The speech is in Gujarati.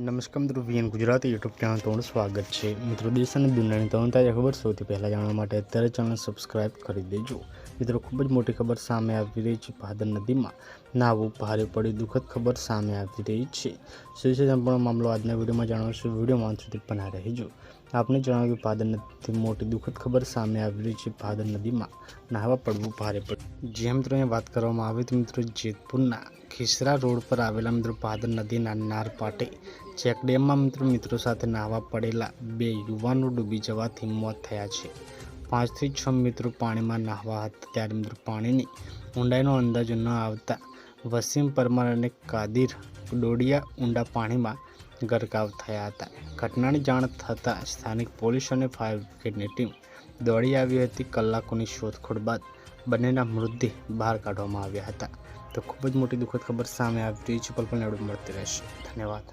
નમસ્કાર મિત્રો, વીએન ગુજરાતી યુટ્યુબ ચેનલ તમારું સ્વાગત છે। મિત્રો, દેશ અને દુનિયાની તમામ તાજા ખબર સૌથી પહેલાં જાણવા માટે અત્યારે ચેનલ સબસ્ક્રાઇબ કરી દેજો। મિત્રો, ખૂબ જ મોટી ખબર સામે આવી રહી છે। ભાદર નદીમાં નાવું ભારે પડી દુઃખદ ખબર સામે આવી રહી છે। શું છે સંપૂર્ણ મામલો આજના વિડીયોમાં જાણવશું। વિડીયોમાં અંત સુધી બના રહેજો। આપને જણાવ્યું કે ભાદર નદીથી મોટી દુઃખદ ખબર સામે આવી રહી છે। ભાદર નદીમાં નાહવા પડવું ભારે પડ્યું। જે મિત્રો અહીંયા વાત કરવામાં આવે તો મિત્રો જેતપુરના ખીસરા રોડ પર આવેલા મિત્રો ભાદર નદીના નાર પાટે ચેકડેમમાં મિત્રો સાથે નાહવા પડેલા બે યુવાનો ડૂબી જવાથી મોત થયા છે। 5 થી 6 મિત્રો પાણીમાં નાહવા હતા ત્યારે મિત્રો પાણીની ઊંડાઈનો અંદાજો ન આવતા વસીમ પરમાર અને કાદિર ડોડિયા ઊંડા પાણીમાં ગરકાવ થયા હતા। ઘટનાની જાણ થતાં સ્થાનિક પોલીસ અને ફાયર બ્રિગેડની ટીમ દોડી આવી હતી। કલાકોની શોધખોળ બાદ બંનેના મૃતદેહ બહાર કાઢવામાં આવ્યા હતા। તો ખૂબ જ મોટી દુઃખદ ખબર સામે આવી રહી છે। પલ પલની અપડેટ મળતી રહેશે। ધન્યવાદ।